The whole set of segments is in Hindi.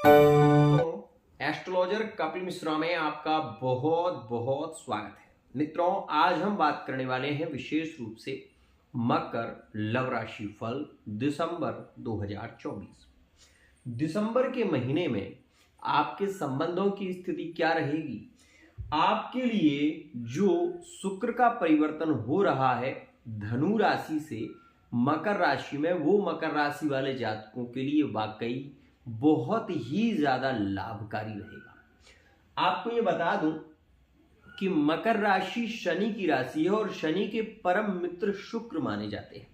तो एस्ट्रोलॉजर कपिल मिश्रा में आपका बहुत बहुत स्वागत है। मित्रों, आज हम बात करने वाले हैं विशेष रूप से मकर लव राशि फल दिसंबर 2024। दिसंबर के महीने में आपके संबंधों की स्थिति क्या रहेगी? आपके लिए जो शुक्र का परिवर्तन हो रहा है धनु राशि से मकर राशि में, वो मकर राशि वाले जातकों के लिए वाकई बहुत ही ज्यादा लाभकारी रहेगा। आपको ये बता दूं कि मकर राशि शनि की राशि है और शनि के परम मित्र शुक्र माने जाते हैं।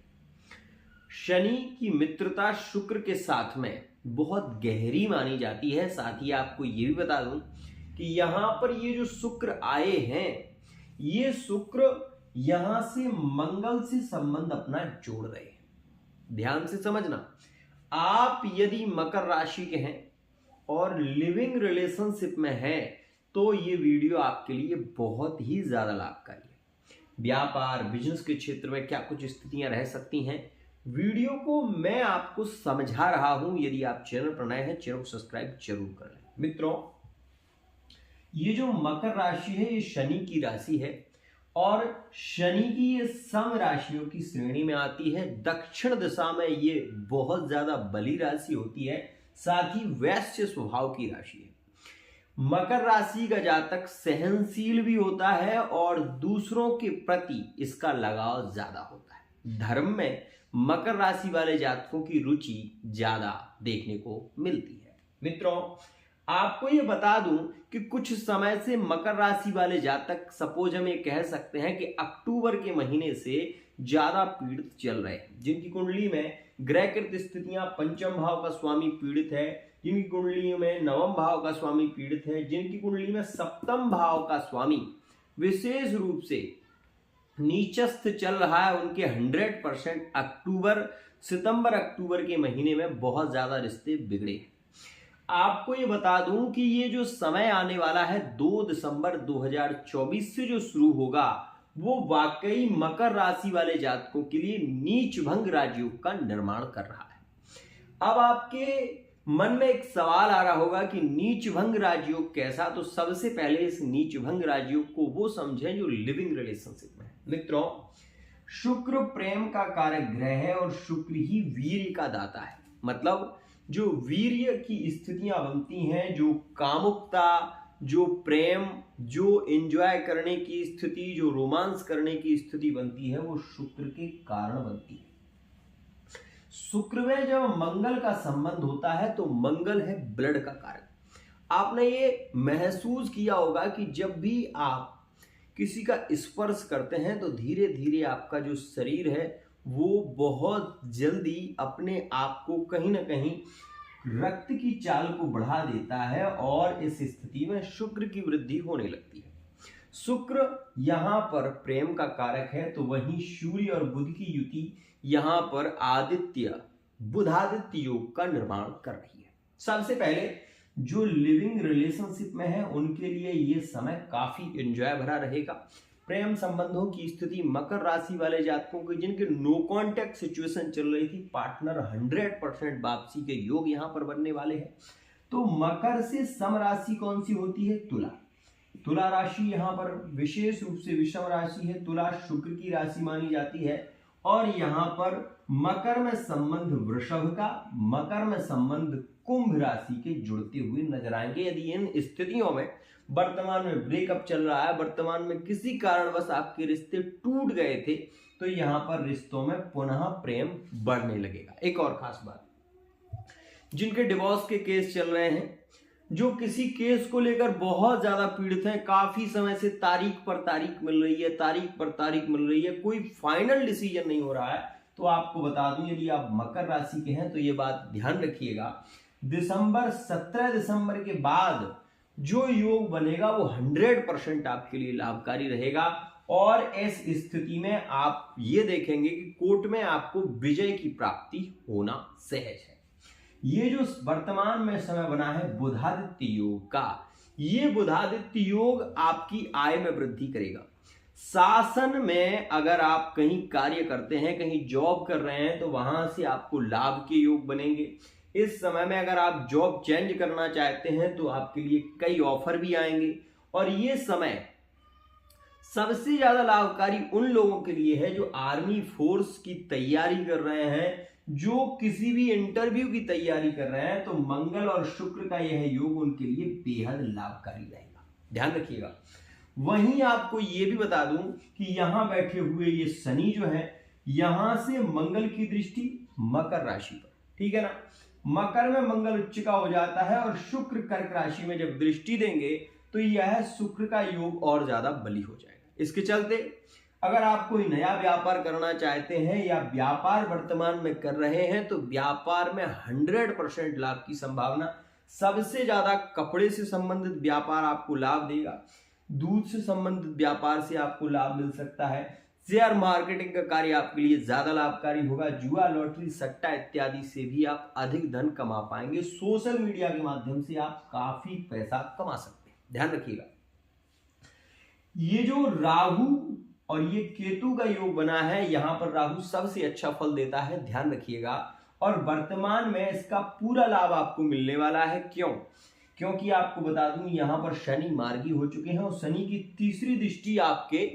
शनि की मित्रता शुक्र के साथ में बहुत गहरी मानी जाती है। साथ ही आपको ये भी बता दूं कि यहां पर ये जो शुक्र आए हैं, ये शुक्र यहां से मंगल से संबंध अपना जोड़ रहे हैं। ध्यान से समझना, आप यदि मकर राशि के हैं और लिविंग रिलेशनशिप में हैं तो ये वीडियो आपके लिए बहुत ही ज्यादा लाभकारी है। व्यापार बिजनेस के क्षेत्र में क्या कुछ स्थितियां रह सकती हैं, वीडियो को मैं आपको समझा रहा हूं। यदि आप चैनल पर नए हैं, चैनल को सब्सक्राइब जरूर कर लें। मित्रों, ये जो मकर राशि है ये शनि की राशि है और शनि की ये सम राशियों की श्रेणी में आती है। दक्षिण दिशा में ये बहुत ज्यादा बली राशि होती है, साथ ही वैश्य स्वभाव की राशि है। मकर राशि का जातक सहनशील भी होता है और दूसरों के प्रति इसका लगाव ज्यादा होता है। धर्म में मकर राशि वाले जातकों की रुचि ज्यादा देखने को मिलती है। मित्रों, आपको ये बता दूं कि कुछ समय से मकर राशि वाले जातक, सपोज हम ये कह सकते हैं कि अक्टूबर के महीने से ज्यादा पीड़ित चल रहे हैं। जिनकी कुंडली में ग्रहकृत स्थितियां पंचम भाव का स्वामी पीड़ित है, जिनकी कुंडली में नवम भाव का स्वामी पीड़ित है, जिनकी कुंडली में सप्तम भाव का स्वामी विशेष रूप से नीचस्थ चल रहा है, उनके 100% सितंबर अक्टूबर के महीने में बहुत ज्यादा रिश्ते बिगड़े। आपको ये बता दूं कि ये जो समय आने वाला है 2 दिसंबर 2024 से जो शुरू होगा, वो वाकई मकर राशि वाले जातकों के लिए नीच भंग राजयोग का निर्माण कर रहा है। अब आपके मन में एक सवाल आ रहा होगा कि नीच भंग राजयोग कैसा? तो सबसे पहले इस नीच भंग राजयोग को वो समझें जो लिविंग रिलेशनशिप में है। मित्रों, शुक्र प्रेम का कारक ग्रह है और शुक्र ही वीर्य का दाता है। मतलब जो वीर्य की स्थितियां बनती हैं, जो कामुकता, जो प्रेम, जो एंजॉय करने की स्थिति, जो रोमांस करने की स्थिति बनती है, वो शुक्र के कारण बनती है। शुक्र में जब मंगल का संबंध होता है तो मंगल है ब्लड का कारक। आपने ये महसूस किया होगा कि जब भी आप किसी का स्पर्श करते हैं तो धीरे धीरे आपका जो शरीर है वो बहुत जल्दी अपने आप को कहीं ना कहीं रक्त की चाल को बढ़ा देता है और इस स्थिति में शुक्र की वृद्धि होने लगती है। शुक्र यहां पर प्रेम का कारक है, तो वहीं सूर्य और बुध की युति यहां पर आदित्य बुधादित्य योग का निर्माण कर रही है। सबसे पहले जो लिविंग रिलेशनशिप में है उनके लिए ये समय काफी एंजॉय भरा रहेगा। प्रेम संबंधों की स्थिति मकर राशि वाले जातकों के जिनके नो कांटेक्ट सिचुएशन चल रही थी, पार्टनर 100% वापसी के योग यहां पर बनने वाले हैं। तो मकर से सम राशि कौन सी होती है? तुला। तुला राशि यहां पर विशेष रूप से विषम राशि है। तुला शुक्र की राशि मानी जाती है और यहां पर मकर में संबंध वृषभ का, मकर में संबंध कुंभ राशि के जुड़ते हुए नजर आएंगे। यदि इन स्थितियों में वर्तमान में ब्रेकअप चल रहा है, वर्तमान में किसी कारणवश आपके रिश्ते टूट गए थे, तो यहां पर रिश्तों में पुनः प्रेम बढ़ने लगेगा। एक और खास बात, जिनके डिवोर्स के केस चल रहे हैं, जो किसी केस को लेकर बहुत ज्यादा पीड़ित हैं, काफी समय से तारीख पर तारीख मिल रही है, तारीख पर तारीख मिल रही है, कोई फाइनल डिसीजन नहीं हो रहा है, तो आपको बता दूं यदि आप मकर राशि के हैं तो ये बात ध्यान रखिएगा, 17 दिसंबर के बाद जो योग बनेगा वो 100% आपके लिए लाभकारी रहेगा। और इस स्थिति में आप ये देखेंगे कि कोर्ट में आपको विजय की प्राप्ति होना सहज है। ये जो वर्तमान में समय बना है बुधादित्य योग का, ये बुधादित्य योग आपकी आय में वृद्धि करेगा। शासन में अगर आप कहीं कार्य करते हैं, कहीं जॉब कर रहे हैं, तो वहां से आपको लाभ के योग बनेंगे। इस समय में अगर आप जॉब चेंज करना चाहते हैं तो आपके लिए कई ऑफर भी आएंगे। और ये समय सबसे ज्यादा लाभकारी उन लोगों के लिए है जो आर्मी फोर्स की तैयारी कर रहे हैं, जो किसी भी इंटरव्यू की तैयारी कर रहे हैं, तो मंगल और शुक्र का यह योग उनके लिए बेहद लाभकारी रहेगा, ध्यान रखिएगा। वहीं आपको यह भी बता दूं कि यहां बैठे हुए ये शनि जो है, यहां से मंगल की दृष्टि मकर राशि पर, ठीक है ना, मकर में मंगल उच्च का हो जाता है और शुक्र कर्क राशि में जब दृष्टि देंगे तो यह शुक्र का योग और ज्यादा बली हो जाएगा। इसके चलते अगर आप कोई नया व्यापार करना चाहते हैं या व्यापार वर्तमान में कर रहे हैं तो व्यापार में 100% लाभ की संभावना। सबसे ज्यादा कपड़े से संबंधित व्यापार आपको लाभ देगा, दूध से संबंधित व्यापार से आपको लाभ मिल सकता है, शेयर मार्केटिंग का कार्य आपके लिए ज्यादा लाभकारी होगा, जुआ लॉटरी सट्टा इत्यादि से भी आप अधिक धन कमा पाएंगे, सोशल मीडिया के माध्यम से आप काफी पैसा कमा सकते हैं, ध्यान रखिएगा। ये जो राहु और ये केतु का योग बना है, यहां पर राहु सबसे अच्छा फल देता है, ध्यान रखिएगा। और वर्तमान में इसका पूरा लाभ आपको मिलने वाला है। क्यों? क्योंकि आपको बता दूं यहां पर शनि मार्गी हो चुके हैं और शनि की तीसरी दृष्टि आपके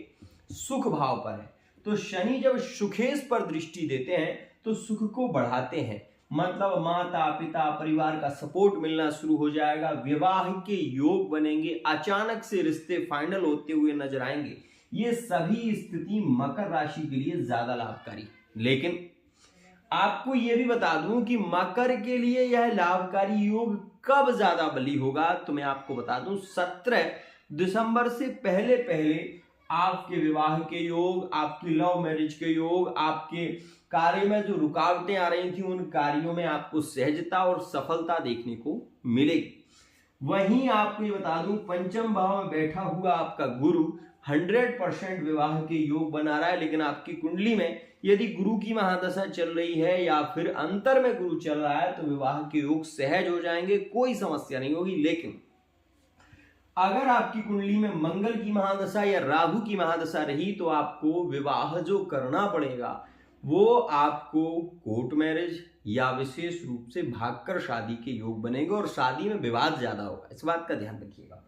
सुख भाव पर है। तो शनि जब सुखेश पर दृष्टि देते हैं तो सुख को बढ़ाते हैं, मतलब माता पिता परिवार का सपोर्ट मिलना शुरू हो जाएगा, विवाह के योग बनेंगे, अचानक से रिश्ते फाइनल होते हुए नजर आएंगे। ये सभी स्थिति मकर राशि के लिए ज्यादा लाभकारी। लेकिन आपको यह भी बता दूं कि मकर के लिए यह लाभकारी योग कब ज्यादा बली होगा, तो मैं आपको बता दूं 17 दिसंबर से पहले पहले आपके विवाह के योग, आपकी लव मैरिज के योग, आपके कार्य में जो रुकावटें आ रही थी उन कार्यों में आपको सहजता और सफलता देखने को मिलेगी। वहीं आपको ये बता दूं पंचम भाव में बैठा हुआ आपका गुरु 100% विवाह के योग बना रहा है। लेकिन आपकी कुंडली में यदि गुरु की महादशा चल रही है या फिर अंतर में गुरु चल रहा है तो विवाह के योग सहज हो जाएंगे, कोई समस्या नहीं होगी। लेकिन अगर आपकी कुंडली में मंगल की महादशा या राहु की महादशा रही तो आपको विवाह जो करना पड़ेगा वो आपको कोर्ट मैरिज या विशेष रूप से भागकर शादी के योग बनेंगे और शादी में विवाद ज्यादा होगा, इस बात का ध्यान रखिएगा।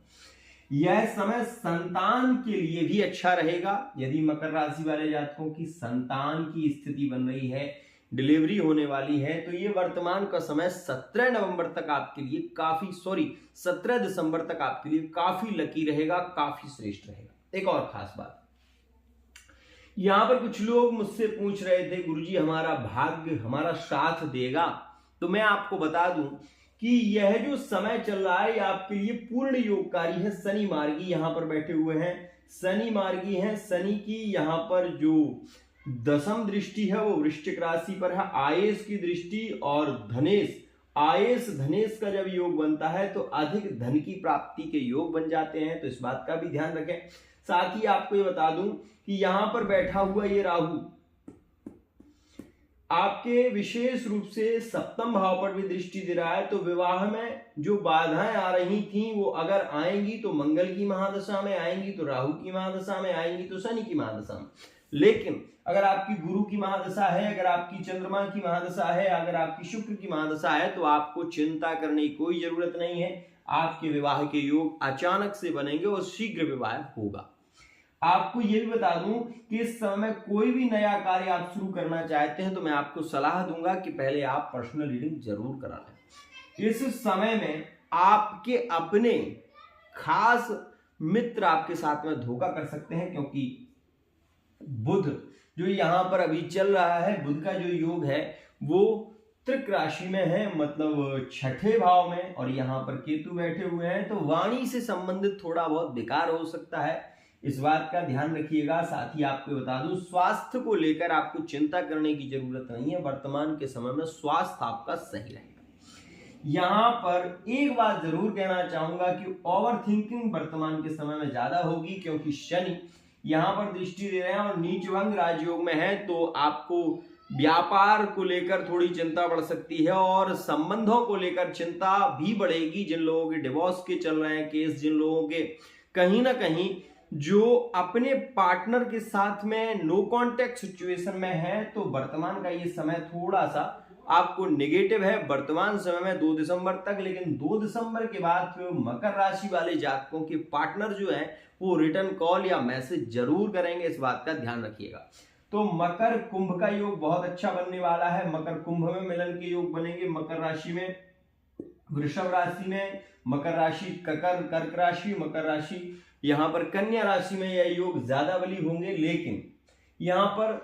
यह समय संतान के लिए भी अच्छा रहेगा। यदि मकर राशि वाले जातकों की संतान की स्थिति बन रही है, डिलीवरी होने वाली है, तो ये वर्तमान का समय 17 नवंबर तक आपके लिए 17 दिसंबर तक आपके लिए काफी लकी रहेगा, काफी श्रेष्ठ रहेगा। एक और खास बात, यहां पर कुछ लोग मुझसे पूछ रहे थे गुरुजी हमारा भाग्य हमारा साथ देगा, तो मैं आपको बता दूं कि यह जो समय चल रहा है आपके लिए पूर्ण योगकारी है। शनि मार्गी यहां पर बैठे हुए हैं, शनि मार्गी हैं। शनि की यहां पर जो दशम दृष्टि है वो वृश्चिक राशि पर है, आयेश की दृष्टि और धनेश, आयेश धनेश का जब योग बनता है तो अधिक धन की प्राप्ति के योग बन जाते हैं, तो इस बात का भी ध्यान रखें। साथ ही आपको ये बता दूं कि यहां पर बैठा हुआ ये राहु आपके विशेष रूप से सप्तम भाव पर भी दृष्टि दे रहा है, तो विवाह में जो बाधाएं आ रही थी वो अगर आएंगी तो मंगल की महादशा में आएंगी, तो राहु की महादशा में आएंगी, तो शनि की महादशा में। लेकिन अगर आपकी गुरु की महादशा है, अगर आपकी चंद्रमा की महादशा है, अगर आपकी शुक्र की महादशा है, तो आपको चिंता करने की कोई जरूरत नहीं है। आपके विवाह के योग अचानक से बनेंगे और शीघ्र विवाह होगा। आपको यह भी बता दूं कि इस समय कोई भी नया कार्य आप शुरू करना चाहते हैं तो मैं आपको सलाह दूंगा कि पहले आप पर्सनल रीडिंग जरूर करा लें। इस समय में आपके अपने खास मित्र आपके साथ में धोखा कर सकते हैं, क्योंकि बुध जो यहां पर अभी चल रहा है, बुध का जो योग है वो त्रिक राशि में है, मतलब छठे भाव में, और यहां पर केतु बैठे हुए हैं, तो वाणी से संबंधित थोड़ा बहुत बेकार हो सकता है, इस बात का ध्यान रखिएगा। साथ ही आपको बता दूं स्वास्थ्य को लेकर आपको चिंता करने की जरूरत नहीं है, वर्तमान के समय में स्वास्थ्य आपका सही रहेगा। यहां पर एक बात जरूर कहना चाहूंगा कि ओवर थिंकिंग वर्तमान के समय में ज्यादा होगी, क्योंकि शनि यहां पर दृष्टि दे रहे हैं और नीचभंग राजयोग में है, तो आपको व्यापार को लेकर थोड़ी चिंता बढ़ सकती है और संबंधों को लेकर चिंता भी बढ़ेगी। जिन लोगों के डिवोर्स के चल रहे हैं केस, जिन लोगों के कहीं ना कहीं जो अपने पार्टनर के साथ में नो कांटेक्ट सिचुएशन में है, तो वर्तमान का ये समय थोड़ा सा आपको नेगेटिव है वर्तमान समय में 2 दिसंबर तक, लेकिन 2 दिसंबर के बाद फिर मकर राशि वाले जातकों के पार्टनर जो है वो रिटर्न कॉल या मैसेज जरूर करेंगे, इस बात का ध्यान रखिएगा। तो मकर कुंभ का योग बहुत अच्छा बनने वाला है। मकर कुंभ में मिलन के योग बनेंगे, मकर राशि में, वृषभ राशि में, मकर राशि कर्क राशि, मकर राशि, यहां पर कन्या राशि में यह योग ज्यादा बली होंगे। लेकिन यहां पर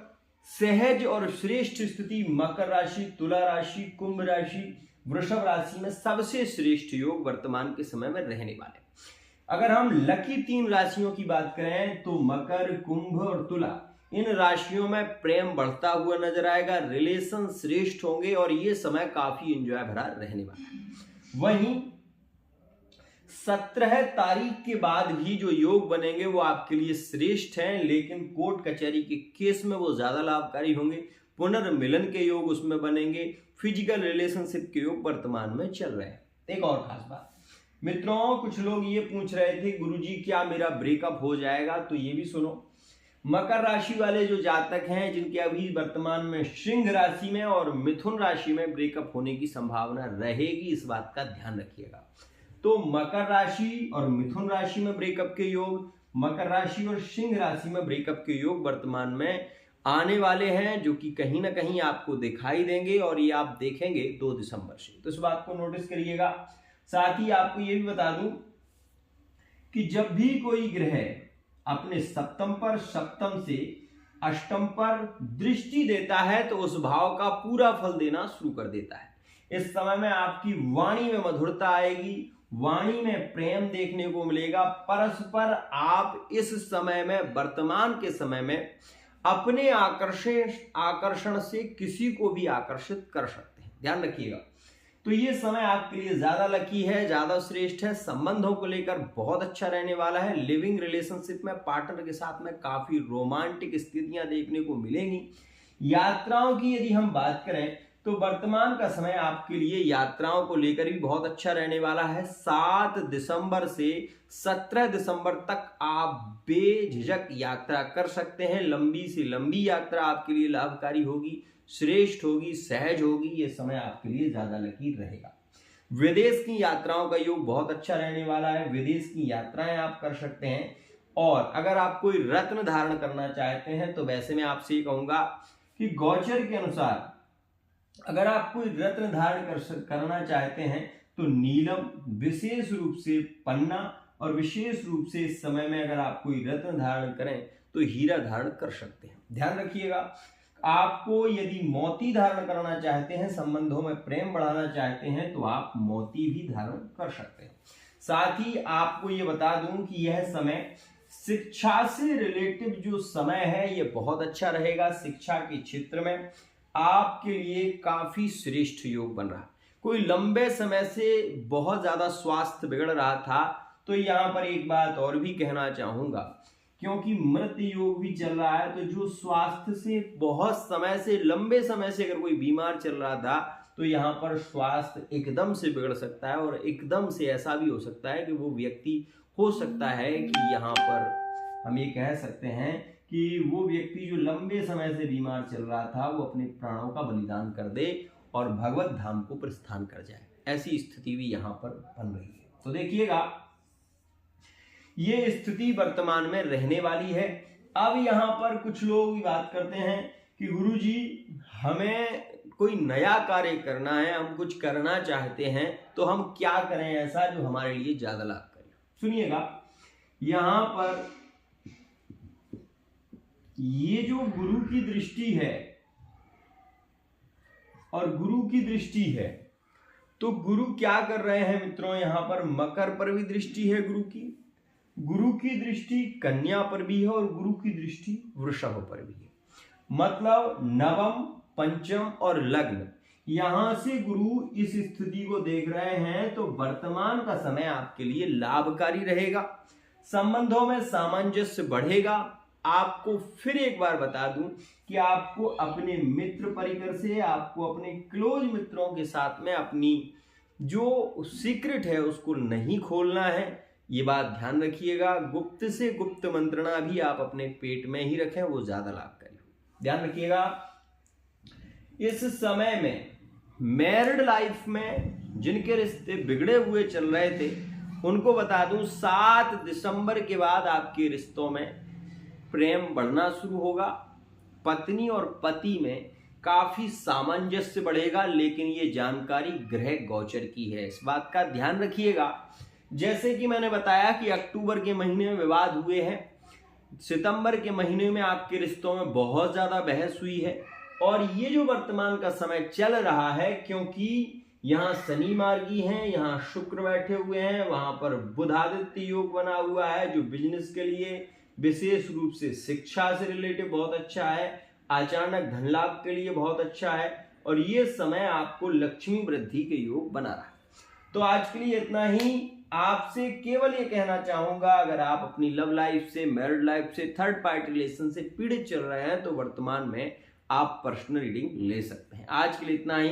सहज और श्रेष्ठ स्थिति मकर राशि, तुला राशि, कुंभ राशि, वृषभ राशि में सबसे श्रेष्ठ योग वर्तमान के समय में रहने वाले। अगर हम लकी 3 राशियों की बात करें तो मकर, कुंभ और तुला, इन राशियों में प्रेम बढ़ता हुआ नजर आएगा, रिलेशन श्रेष्ठ होंगे और ये समय काफी एंजॉय भरा रहने वाला है। वहीं 17 तारीख के बाद भी जो योग बनेंगे वो आपके लिए श्रेष्ठ हैं, लेकिन कोर्ट कचहरी के केस में वो ज्यादा लाभकारी होंगे। पुनर्मिलन के योग उसमें बनेंगे, फिजिकल रिलेशनशिप के योग वर्तमान में चल रहे हैं। एक और खास बात मित्रों, कुछ लोग ये पूछ रहे थे गुरुजी क्या मेरा ब्रेकअप हो जाएगा, तो ये भी सुनो। मकर राशि वाले जो जातक हैं जिनके अभी वर्तमान में सिंह राशि में और मिथुन राशि में ब्रेकअप होने की संभावना रहेगी, इस बात का ध्यान रखिएगा। तो मकर राशि और मिथुन राशि में ब्रेकअप के योग, मकर राशि और सिंह राशि में ब्रेकअप के योग वर्तमान में आने वाले हैं, जो कि कहीं ना कहीं आपको दिखाई देंगे और ये आप देखेंगे 2 दिसंबर से, तो इस बात को नोटिस करिएगा। साथ ही आपको ये भी बता दूं कि जब भी कोई ग्रह अपने सप्तम पर, सप्तम से अष्टम पर दृष्टि देता है तो उस भाव का पूरा फल देना शुरू कर देता है। इस समय में आपकी वाणी में मधुरता आएगी, वाणी में प्रेम देखने को मिलेगा। परस्पर आप इस समय में, वर्तमान के समय में अपने आकर्षण से किसी को भी आकर्षित कर सकते हैं, ध्यान रखिएगा। तो ये समय आपके लिए ज्यादा लकी है, ज्यादा श्रेष्ठ है। संबंधों को लेकर बहुत अच्छा रहने वाला है। लिविंग रिलेशनशिप में पार्टनर के साथ में काफी रोमांटिक स्थितियां देखने को मिलेंगी। यात्राओं की यदि हम बात करें तो वर्तमान का समय आपके लिए यात्राओं को लेकर भी बहुत अच्छा रहने वाला है। 7 दिसंबर से 17 दिसंबर तक आप बेझिझक यात्रा कर सकते हैं। लंबी से लंबी यात्रा आपके लिए लाभकारी होगी, श्रेष्ठ होगी, सहज होगी। ये समय आपके लिए ज्यादा लकी रहेगा। विदेश की यात्राओं का योग बहुत अच्छा रहने वाला है। विदेश की यात्राएं आप कर सकते हैं। और अगर आप कोई रत्न धारण करना चाहते हैं तो वैसे मैं आपसे ये कहूंगा कि गोचर के अनुसार अगर आप कोई रत्न धारण करना चाहते हैं तो नीलम, विशेष रूप से पन्ना, और विशेष रूप से इस समय में अगर आप कोई रत्न धारण करें तो हीरा धारण कर सकते हैं। ध्यान रखिएगा, आपको यदि मोती धारण करना चाहते हैं, संबंधों में प्रेम बढ़ाना चाहते हैं, तो आप मोती भी धारण कर सकते हैं। साथ ही आपको ये बता दूं कि यह समय शिक्षा से रिलेटिव जो समय है ये बहुत अच्छा रहेगा। शिक्षा के क्षेत्र में आपके लिए काफी श्रेष्ठ योग बन रहा है। कोई लंबे समय से बहुत ज्यादा स्वास्थ्य बिगड़ रहा था तो यहां पर एक बात और भी कहना चाहूंगा, क्योंकि मृत योग भी चल रहा है, तो जो स्वास्थ्य से बहुत समय से, लंबे समय से अगर कोई बीमार चल रहा था तो यहाँ पर स्वास्थ्य एकदम से बिगड़ सकता है। और एकदम से ऐसा भी हो सकता है कि वो व्यक्ति, हो सकता है कि यहाँ पर हम ये कह सकते हैं कि वो व्यक्ति जो लंबे समय से बीमार चल रहा था वो अपने प्राणों का बलिदान कर दे और भगवत धाम को प्रस्थान कर जाए। ऐसी स्थिति भी यहाँ पर बन रही है। तो देखिएगा, ये स्थिति वर्तमान में रहने वाली है। अब यहाँ पर कुछ लोग बात करते हैं कि गुरुजी हमें कोई नया कार्य करना है, हम कुछ करना चाहते हैं, तो हम क्या करें ऐसा जो हमारे लिए ज्यादा लाभकारी। सुनिएगा, यहाँ पर ये जो गुरु की दृष्टि है और गुरु की दृष्टि है, तो गुरु क्या कर रहे हैं मित्रों, यहां पर मकर पर भी दृष्टि है गुरु की दृष्टि कन्या पर भी है और गुरु की दृष्टि वृषभ पर भी है। मतलब नवम, पंचम और लग्न, यहां से गुरु इस स्थिति को देख रहे हैं, तो वर्तमान का समय आपके लिए लाभकारी रहेगा। संबंधों में सामंजस्य बढ़ेगा। आपको फिर एक बार बता दूं कि आपको अपने मित्र परिकर से, आपको अपने क्लोज मित्रों के साथ में अपनी जो सीक्रेट है उसको नहीं खोलना है। ये बात ध्यान रखिएगा। गुप्त से गुप्त मंत्रणा भी आप अपने पेट में ही रखें, वो ज्यादा लाभकारी हो। ध्यान रखिएगा, इस समय में मैरिड लाइफ में जिनके रिश्ते बिगड़े हुए चल रहे थे उनको बता दूं 7 दिसंबर के बाद आपके रिश्तों में प्रेम बढ़ना शुरू होगा। पत्नी और पति में काफी सामंजस्य बढ़ेगा, लेकिन ये जानकारी ग्रह गोचर की है, इस बात का ध्यान रखिएगा। जैसे कि मैंने बताया कि अक्टूबर के महीने में विवाद हुए हैं, सितंबर के महीने में आपके रिश्तों में बहुत ज्यादा बहस हुई है, और ये जो वर्तमान का समय चल रहा है, क्योंकि यहाँ शनि मार्गी हैं, यहाँ शुक्र बैठे हुए हैं, वहां पर बुध आदित्य योग बना हुआ है जो बिजनेस के लिए, विशेष रूप से शिक्षा से रिलेटेड बहुत अच्छा है, अचानक धन लाभ के लिए बहुत अच्छा है, और ये समय आपको लक्ष्मी वृद्धि के योग बना रहा है। तो आज के लिए इतना ही। आपसे केवल ये कहना चाहूंगा, अगर आप अपनी लव लाइफ से, मैरिड लाइफ से, थर्ड पार्टी रिलेशन से पीड़ित चल रहे हैं तो वर्तमान में आप पर्सनल रीडिंग ले सकते हैं। आज के लिए इतना ही।